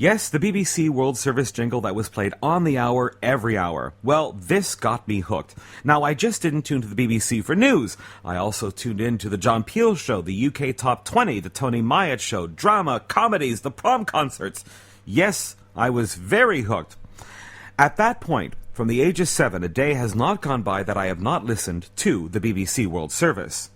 Yes, the BBC World Service jingle that was played on the hour, every hour. Well, this got me hooked. Now, I just didn't tune to the BBC for news. I also tuned in to the John Peel Show, the UK Top 20, the Tony Myatt Show, drama, comedies, the prom concerts. Yes, I was very hooked. At that point, from the age of 7, a day has not gone by that I have not listened to the BBC World Service.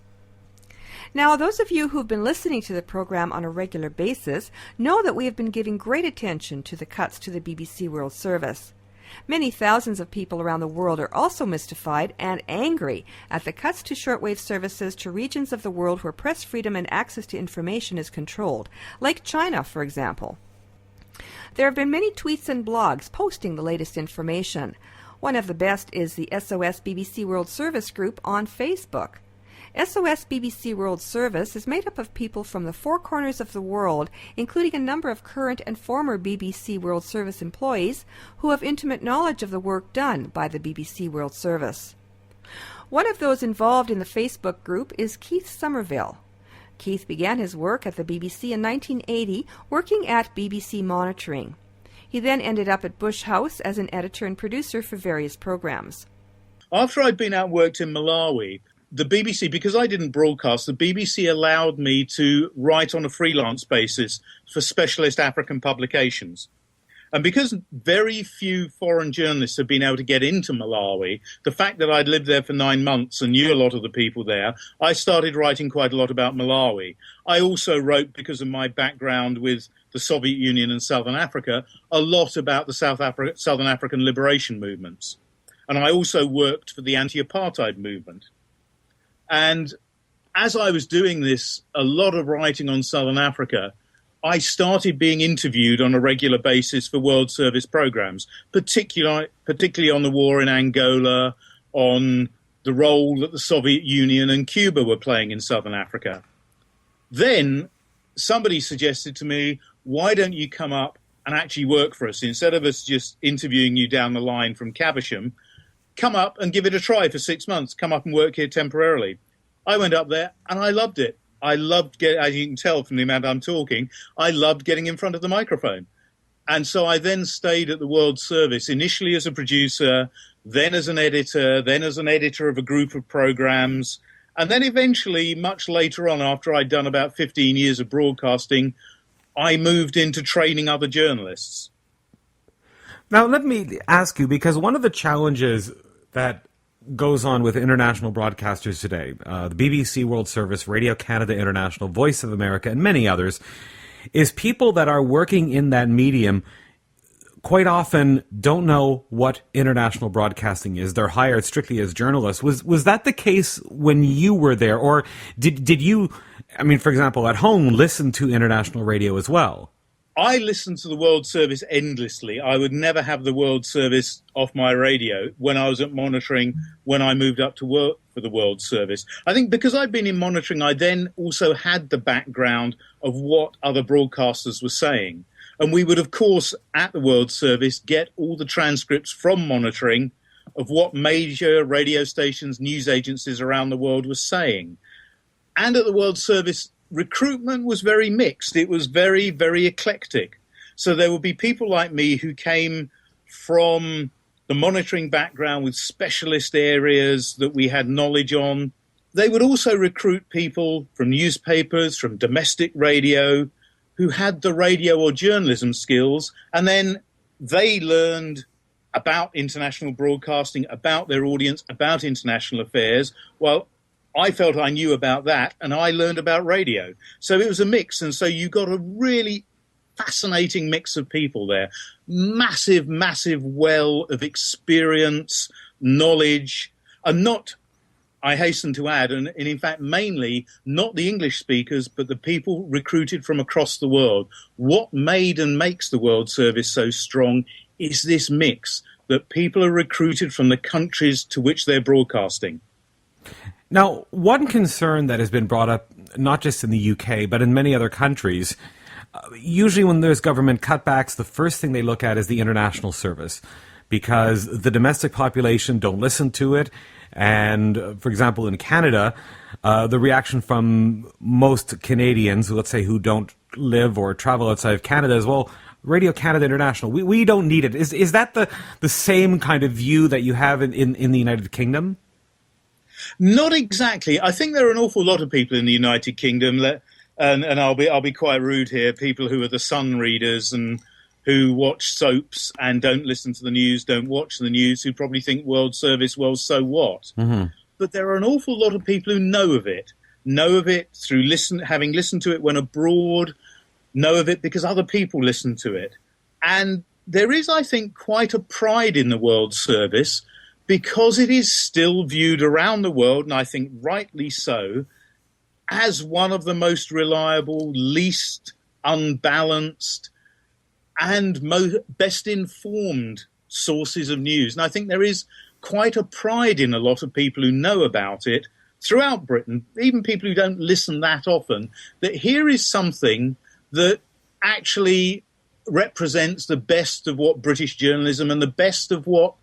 Now, those of you who've been listening to the program on a regular basis know that we have been giving great attention to the cuts to the BBC World Service. Many thousands of people around the world are also mystified and angry at the cuts to shortwave services to regions of the world where press freedom and access to information is controlled, like China, for example. There have been many tweets and blogs posting the latest information. One of the best is the SOS BBC World Service group on Facebook. SOS BBC World Service is made up of people from the four corners of the world, including a number of current and former BBC World Service employees who have intimate knowledge of the work done by the BBC World Service. One of those involved in the Facebook group is Keith Somerville. Keith began his work at the BBC in 1980, working at BBC Monitoring. He then ended up at Bush House as an editor and producer for various programs. After I'd been out and worked in Malawi, the BBC, because I didn't broadcast, the BBC allowed me to write on a freelance basis for specialist African publications. And because very few foreign journalists have been able to get into Malawi, the fact that I'd lived there for 9 months and knew a lot of the people there, I started writing quite a lot about Malawi. I also wrote, because of my background with the Soviet Union and Southern Africa, a lot about the Southern African liberation movements. And I also worked for the anti-apartheid movement. And as I was doing this, a lot of writing on Southern Africa, I started being interviewed on a regular basis for World Service programs, particularly on the war in Angola, on the role that the Soviet Union and Cuba were playing in Southern Africa. Then somebody suggested to me, why don't you come up and actually work for us? Instead of us just interviewing you down the line from Caversham, come up and give it a try for 6 months. Come up and work here temporarily. I went up there and I loved it. I loved as you can tell from the amount I'm talking, I loved getting in front of the microphone. And so I then stayed at the World Service, initially as a producer, then as an editor of a group of programs. And then eventually, much later on, after I'd done about 15 years of broadcasting, I moved into training other journalists. Now, let me ask you, because one of the challenges that goes on with international broadcasters today, the BBC World Service, Radio Canada International, Voice of America, and many others, is people that are working in that medium quite often don't know what international broadcasting is. They're hired strictly as journalists. Was that the case when you were there? Or did you, I mean, for example, at home, listen to international radio as well? I listened to the World Service endlessly. I would never have the World Service off my radio when I was at Monitoring, when I moved up to work for the World Service. I think because I'd been in Monitoring, I then also had the background of what other broadcasters were saying. And we would, of course, at the World Service, get all the transcripts from Monitoring of what major radio stations, news agencies around the world were saying. And at the World Service, recruitment was very mixed. It was very, very eclectic. So there would be people like me who came from the monitoring background with specialist areas that we had knowledge on. They would also recruit people from newspapers, from domestic radio, who had the radio or journalism skills. And then they learned about international broadcasting, about their audience, about international affairs, while I felt I knew about that, and I learned about radio. So it was a mix, and so you got a really fascinating mix of people there. Massive, massive well of experience, knowledge, and not, I hasten to add, and in fact mainly not the English speakers, but the people recruited from across the world. What made and makes the World Service so strong is this mix, that people are recruited from the countries to which they're broadcasting. Now, one concern that has been brought up, not just in the UK, but in many other countries, usually when there's government cutbacks, the first thing they look at is the international service, because the domestic population don't listen to it. And, for example, in Canada, the reaction from most Canadians, let's say, who don't live or travel outside of Canada is, well, Radio Canada International, we don't need it. Is that the same kind of view that you have in the United Kingdom? Not exactly. I think there are an awful lot of people in the United Kingdom, and I'll be quite rude here, people who are the Sun readers and who watch soaps and don't listen to the news, don't watch the news, who probably think World Service, well, so what? Mm-hmm. But there are an awful lot of people who know of it through having listened to it when abroad, know of it because other people listen to it. And there is, I think, quite a pride in the World Service because it is still viewed around the world, and I think rightly so, as one of the most reliable, least unbalanced, and best informed sources of news. And I think there is quite a pride in a lot of people who know about it throughout Britain, even people who don't listen that often, that here is something that actually represents the best of what British journalism and the best of what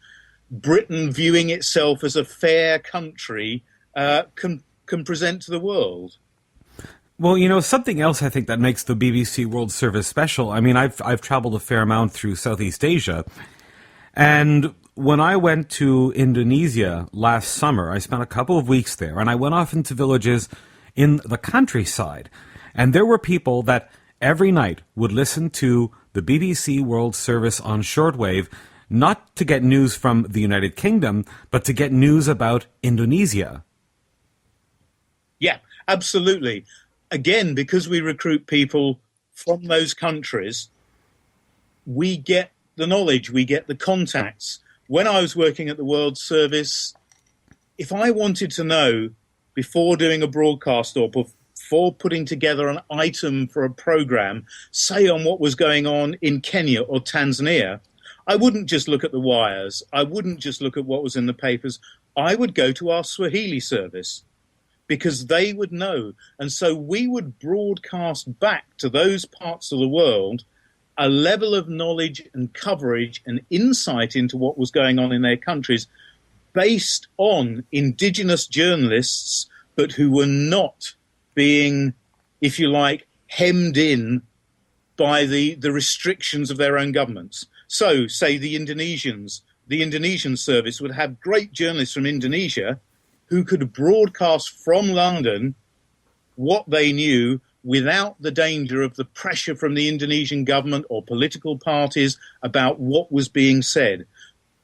Britain, viewing itself as a fair country, can present to the world. Well, something else I think that makes the BBC World Service special. I mean, I've traveled a fair amount through Southeast Asia, and when I went to Indonesia last summer, I spent a couple of weeks there, and I went off into villages in the countryside, and there were people that every night would listen to the BBC World Service on shortwave, not to get news from the United Kingdom, but to get news about Indonesia. Yeah, absolutely. Again, because we recruit people from those countries, we get the knowledge, we get the contacts. When I was working at the World Service, if I wanted to know before doing a broadcast or before putting together an item for a program, say on what was going on in Kenya or Tanzania, I wouldn't just look at the wires. I wouldn't just look at what was in the papers. I would go to our Swahili service, because they would know. And so we would broadcast back to those parts of the world a level of knowledge and coverage and insight into what was going on in their countries based on indigenous journalists, but who were not being, if you like, hemmed in by the restrictions of their own governments. So, say the Indonesian service would have great journalists from Indonesia who could broadcast from London what they knew without the danger of the pressure from the Indonesian government or political parties about what was being said.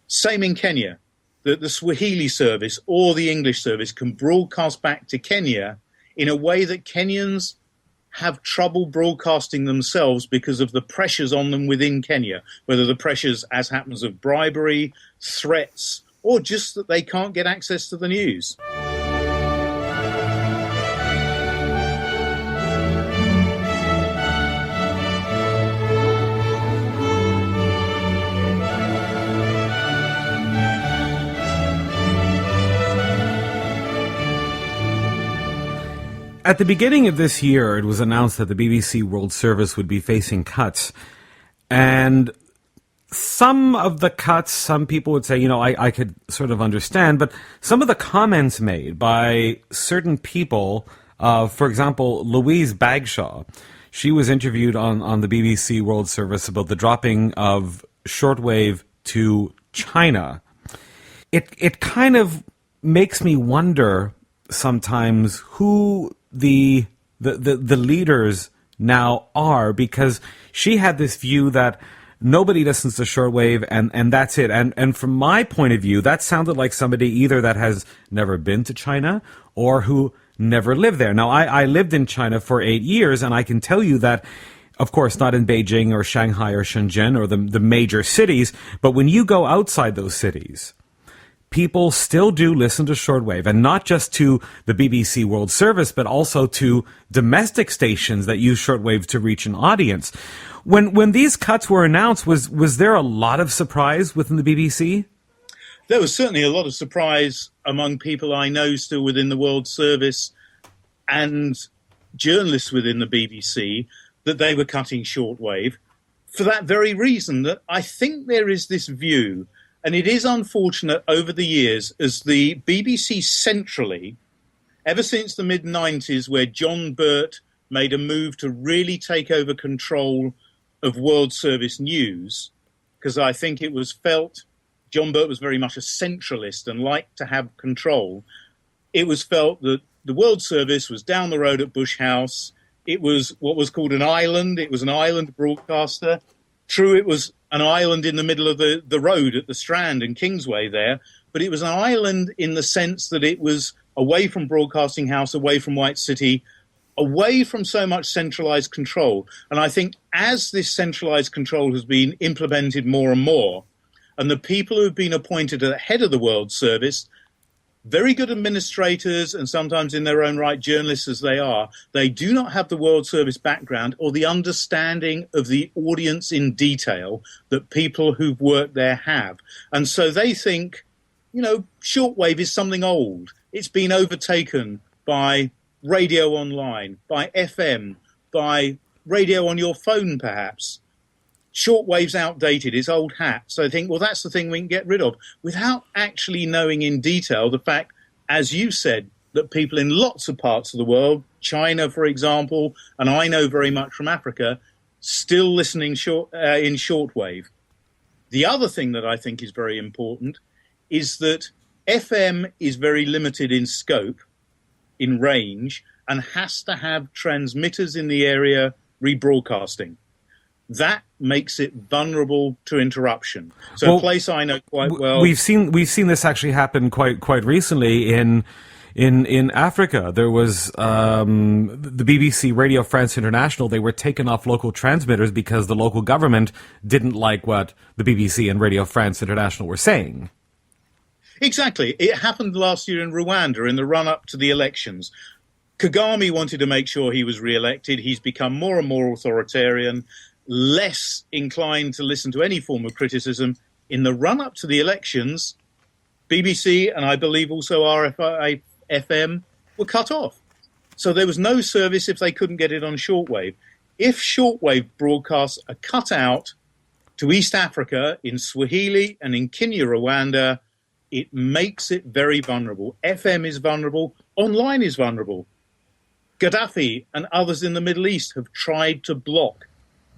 Same in Kenya. The Swahili service or the English service can broadcast back to Kenya in a way that Kenyans have trouble broadcasting themselves because of the pressures on them within Kenya, whether the pressures, as happens, of bribery, threats, or just that they can't get access to the news. At the beginning of this year, it was announced that the BBC World Service would be facing cuts. And some of the cuts, some people would say, I could sort of understand, but some of the comments made by certain people, for example, Louise Bagshaw, she was interviewed on the BBC World Service about the dropping of shortwave to China. It kind of makes me wonder sometimes who the leaders now are, because she had this view that nobody listens to shortwave and that's it. And from my point of view, that sounded like somebody either that has never been to China or who never lived there. Now, I lived in China for 8 years, and I can tell you that, of course, not in Beijing or Shanghai or Shenzhen or the major cities, but when you go outside those cities, people still do listen to shortwave, and not just to the BBC World Service, but also to domestic stations that use shortwave to reach an audience. When these cuts were announced, was there a lot of surprise within the BBC? There was certainly a lot of surprise among people I know still within the World Service and journalists within the BBC that they were cutting shortwave for that very reason, that I think there is this view. And it is unfortunate over the years, as the BBC centrally, ever since the mid-90s, where John Birt made a move to really take over control of World Service news, because I think it was felt John Birt was very much a centralist and liked to have control. It was felt that the World Service was down the road at Bush House. It was what was called an island. It was an island broadcaster. True, it was an island in the middle of the road at the Strand and Kingsway there, but it was an island in the sense that it was away from Broadcasting House, away from White City, away from so much centralized control. And I think as this centralized control has been implemented more and more, and the people who have been appointed at the head of the World Service, very good administrators and sometimes in their own right journalists as they are, they do not have the World Service background or the understanding of the audience in detail that people who've worked there have. And so they think, shortwave is something old. It's been overtaken by radio online, by FM, by radio on your phone perhaps. Shortwave's outdated, it's old hat. So I think, well, that's the thing we can get rid of without actually knowing in detail the fact, as you said, that people in lots of parts of the world, China, for example, and I know very much from Africa, still listening in shortwave. The other thing that I think is very important is that FM is very limited in scope, in range, and has to have transmitters in the area rebroadcasting. That makes it vulnerable to interruption. So a place I know quite well. We've seen this actually happen quite recently in Africa. There was the BBC Radio France International. They were taken off local transmitters because the local government didn't like what the BBC and Radio France International were saying. Exactly. It happened last year in Rwanda in the run-up to the elections. Kagame wanted to make sure he was re-elected. He's become more and more authoritarian, less inclined to listen to any form of criticism. In the run-up to the elections, BBC and I believe also RFI FM were cut off. So there was no service if they couldn't get it on shortwave. If shortwave broadcasts are cut out to East Africa, in Swahili and in Kinyarwanda, it makes it very vulnerable. FM is vulnerable. Online is vulnerable. Gaddafi and others in the Middle East have tried to block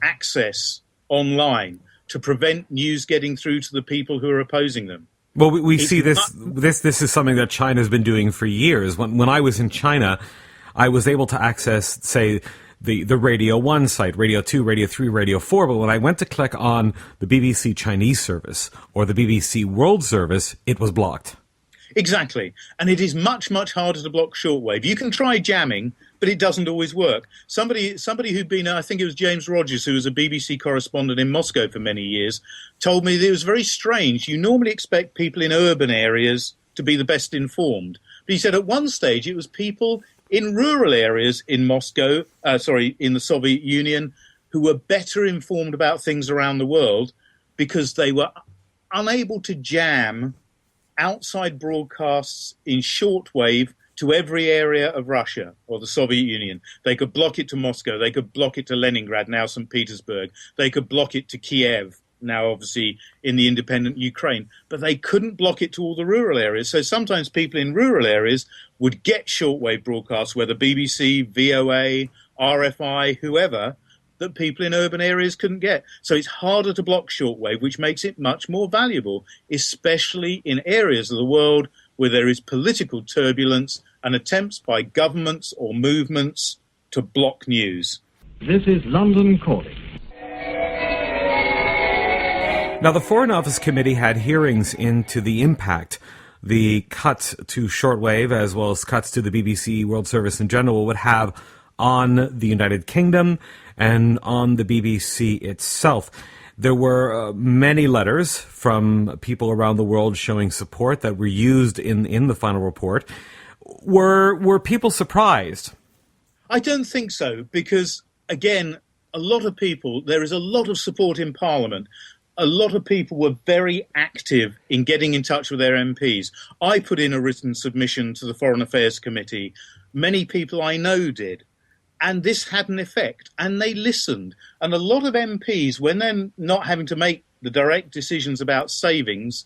access online to prevent news getting through to the people who are opposing them. Well, we see this is something that China's been doing for years. When I was in China, I was able to access, say, the Radio 1 site, Radio 2, Radio 3, Radio 4, but when I went to click on the BBC Chinese service or the BBC World Service, it was blocked. Exactly. And it is much, much harder to block shortwave. You can try jamming, but it doesn't always work. Somebody who'd been, I think it was James Rogers, who was a BBC correspondent in Moscow for many years, told me that it was very strange. You normally expect people in urban areas to be the best informed. But he said at one stage it was people in rural areas in Moscow, in the Soviet Union, who were better informed about things around the world because they were unable to jam outside broadcasts in shortwave to every area of Russia or the Soviet Union. They could block it to Moscow. They could block it to Leningrad, now St. Petersburg. They could block it to Kiev, now obviously in the independent Ukraine. But they couldn't block it to all the rural areas. So sometimes people in rural areas would get shortwave broadcasts, whether BBC, VOA, RFI, whoever, that people in urban areas couldn't get. So it's harder to block shortwave, which makes it much more valuable, especially in areas of the world where there is political turbulence and attempts by governments or movements to block news. This is London Calling. Now, the Foreign Office Committee had hearings into the impact the cuts to shortwave, as well as cuts to the BBC World Service in general, would have on the United Kingdom and on the BBC itself. There were many letters from people around the world showing support that were used in the final report. Were people surprised? I don't think so, because, again, there is a lot of support in Parliament. A lot of people were very active in getting in touch with their MPs. I put in a written submission to the Foreign Affairs Committee. Many people I know did. And this had an effect, and they listened. And a lot of MPs, when they're not having to make the direct decisions about savings,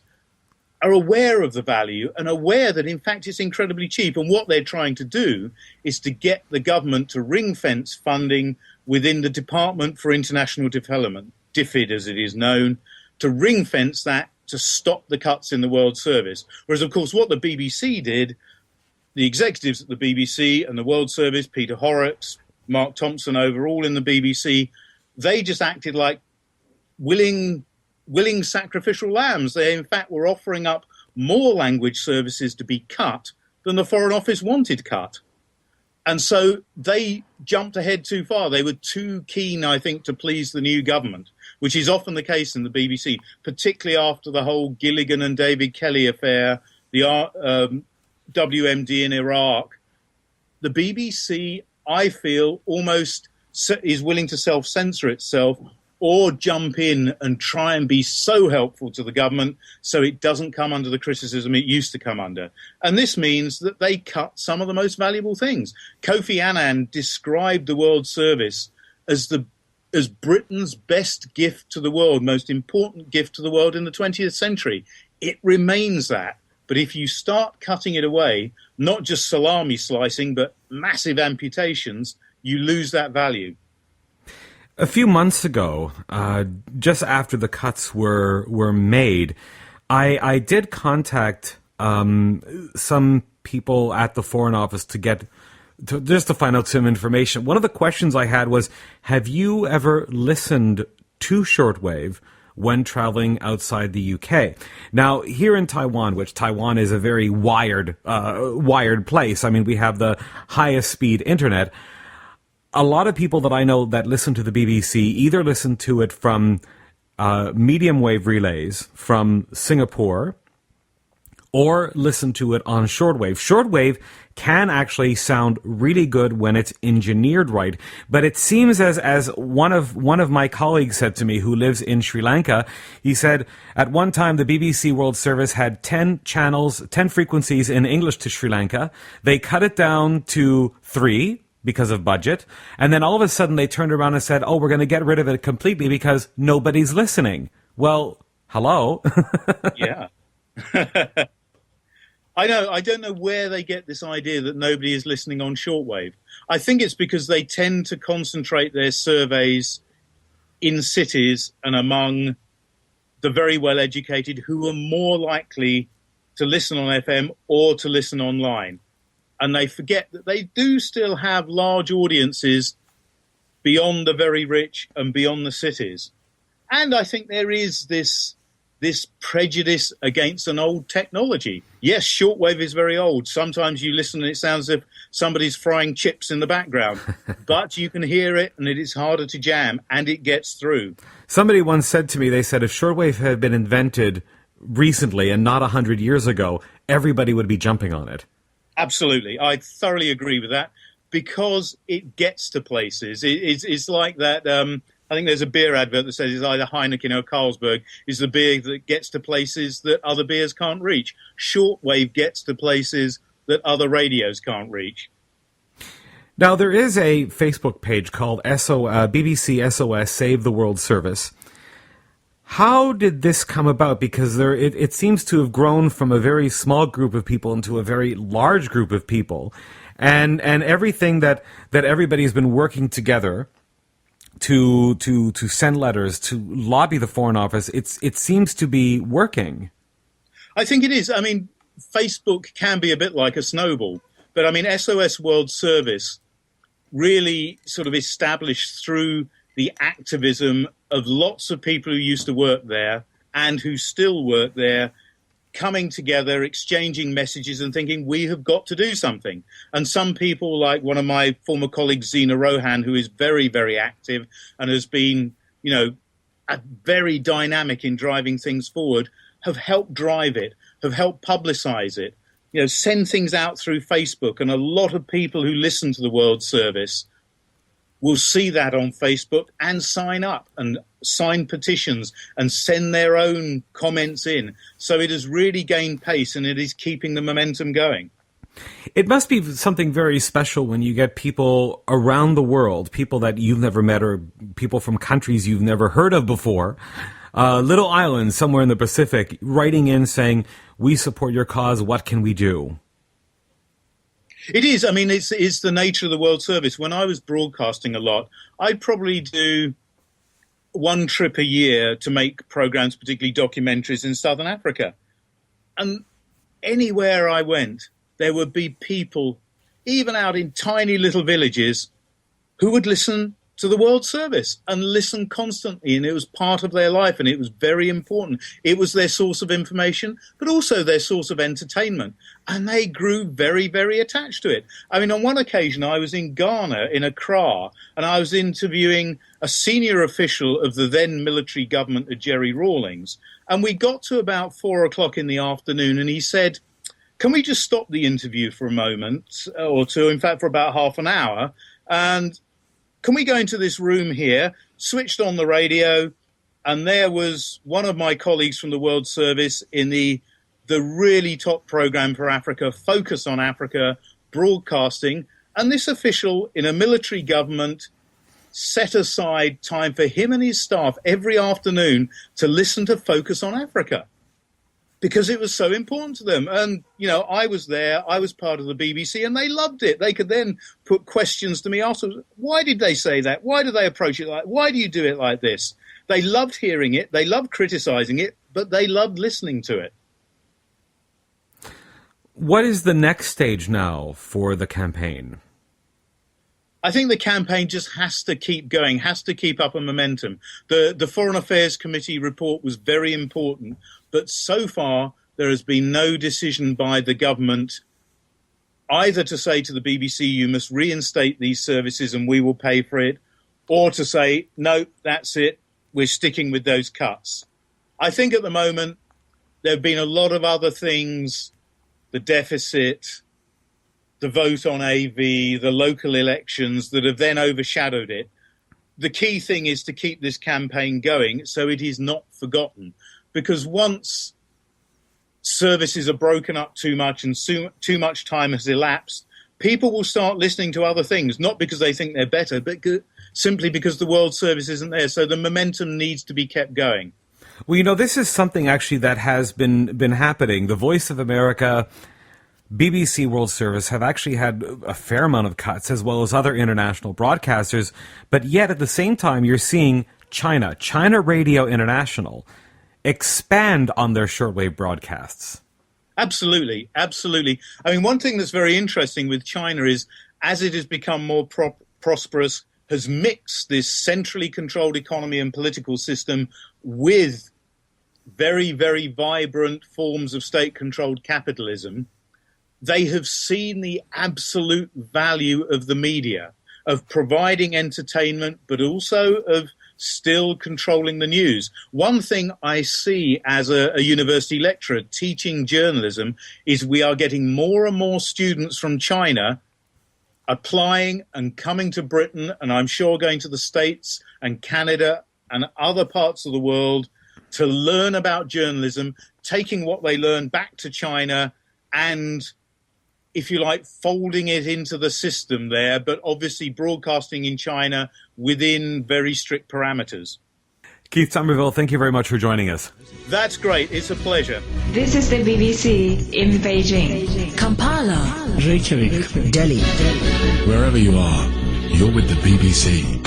are aware of the value and aware that, in fact, it's incredibly cheap. And what they're trying to do is to get the government to ring-fence funding within the Department for International Development, DFID as it is known, to ring fence that to stop the cuts in the World Service. Whereas, of course, what the BBC did, the executives at the BBC and the World Service, Peter Horrocks, Mark Thompson over, all in the BBC, they just acted like willing sacrificial lambs. They, in fact, were offering up more language services to be cut than the Foreign Office wanted cut. And so they jumped ahead too far. They were too keen, I think, to please the new government, which is often the case in the BBC, particularly after the whole Gilligan and David Kelly affair, the WMD in Iraq. The BBC, I feel, almost is willing to self-censor itself or jump in and try and be so helpful to the government so it doesn't come under the criticism it used to come under. And this means that they cut some of the most valuable things. Kofi Annan described the World Service as Britain's best gift to the world, most important gift to the world in the 20th century. It remains that. But if you start cutting it away, not just salami slicing, but massive amputations, you lose that value. A few months ago, just after the cuts were made, I did contact some people at the Foreign Office just to find out some information. One of the questions I had was, have you ever listened to shortwave when traveling outside the UK? Now, here in Taiwan, which Taiwan is a very wired place, I mean, we have the highest speed internet. A lot of people that I know that listen to the BBC either listen to it from medium wave relays from Singapore or listen to it on shortwave. Shortwave can actually sound really good when it's engineered right, but it seems as one of my colleagues said to me who lives in Sri Lanka, he said at one time the BBC World Service had 10 channels, 10 frequencies in English to Sri Lanka. They cut it down to 3 because of budget, and then all of a sudden they turned around and said, oh, we're going to get rid of it completely because nobody's listening. Well, hello. Yeah. I know. I don't know where they get this idea that nobody is listening on shortwave. I think it's because they tend to concentrate their surveys in cities and among the very well-educated who are more likely to listen on FM or to listen online. And they forget that they do still have large audiences beyond the very rich and beyond the cities. And I think there is this prejudice against an old technology. Yes, shortwave is very old. Sometimes you listen and it sounds as if somebody's frying chips in the background. But you can hear it and it is harder to jam and it gets through. Somebody once said to me, they said if shortwave had been invented recently and not 100 years ago, everybody would be jumping on it. Absolutely. I thoroughly agree with that because it gets to places. It's like that. I think there's a beer advert that says it's either Heineken or Carlsberg is the beer that gets to places that other beers can't reach. Shortwave gets to places that other radios can't reach. Now, there is a Facebook page called BBC SOS Save the World Service. How did this come about? Because it seems to have grown from a very small group of people into a very large group of people. And everything that everybody's been working together to send letters, to lobby the Foreign Office, it seems to be working. I think it is. I mean, Facebook can be a bit like a snowball. But I mean, SOS World Service really sort of established through the activism of lots of people who used to work there and who still work there, coming together, exchanging messages and thinking, we have got to do something. And some people, like one of my former colleagues, Zena Rohan, who is very, very active and has been, very dynamic in driving things forward, have helped drive it, have helped publicize it, send things out through Facebook. And a lot of people who listen to the World Service will see that on Facebook and sign up and sign petitions and send their own comments in. So it has really gained pace and it is keeping the momentum going. It must be something very special when you get people around the world, people that you've never met or people from countries you've never heard of before, little islands somewhere in the Pacific, writing in saying, we support your cause, what can we do? It is. I mean, it's the nature of the World Service. When I was broadcasting a lot, I'd probably do one trip a year to make programs, particularly documentaries in Southern Africa. And anywhere I went, there would be people, even out in tiny little villages, who would listen to the World Service and listen constantly, and it was part of their life, and it was very important. It was their source of information, but also their source of entertainment, and they grew very, very attached to it. I mean, on one occasion, I was in Ghana, in Accra, and I was interviewing a senior official of the then military government of Jerry Rawlings, and we got to about 4 o'clock in the afternoon, and he said, "Can we just stop the interview for a moment or two, in fact, for about half an hour, and can we go into this room here?" Switched on the radio, and there was one of my colleagues from the World Service in the really top program for Africa, Focus on Africa, broadcasting. And this official in a military government set aside time for him and his staff every afternoon to listen to Focus on Africa, because it was so important to them. And, you know, I was there, I was part of the BBC, and they loved it. They could then put questions to me afterwards. Why did they say that? Why do they approach it like, why do you do it like this? They loved hearing it, they loved criticizing it, but they loved listening to it. What is the next stage now for the campaign? I think the campaign just has to keep going, has to keep up a momentum. The Foreign Affairs Committee report was very important, but so far there has been no decision by the government either to say to the BBC, you must reinstate these services and we will pay for it, or to say, no, that's it, we're sticking with those cuts. I think at the moment there have been a lot of other things, the deficit, the vote on AV, the local elections that have then overshadowed it. The key thing is to keep this campaign going so it is not forgotten. Because once services are broken up too much and too much time has elapsed, people will start listening to other things, not because they think they're better, but simply because the World Service isn't there. So the momentum needs to be kept going. Well, you know, this is something actually that has been happening. The Voice of America, BBC World Service have actually had a fair amount of cuts, as well as other international broadcasters. But yet at the same time, you're seeing China Radio International, expand on their shortwave broadcasts. Absolutely, absolutely. I mean, one thing that's very interesting with China is, as it has become more prosperous, has mixed this centrally controlled economy and political system with very, very vibrant forms of state-controlled capitalism. They have seen the absolute value of the media, of providing entertainment, but also of still controlling the news. One thing I see as a university lecturer teaching journalism is we are getting more and more students from China applying and coming to Britain, and I'm sure going to the States and Canada and other parts of the world to learn about journalism, taking what they learn back to China and, if you like, folding it into the system there, but obviously broadcasting in China within very strict parameters. Keith Somerville, thank you very much for joining us. That's great. It's a pleasure. This is the BBC in Beijing, Kampala, Reykjavik, Delhi. Wherever you are, you're with the BBC.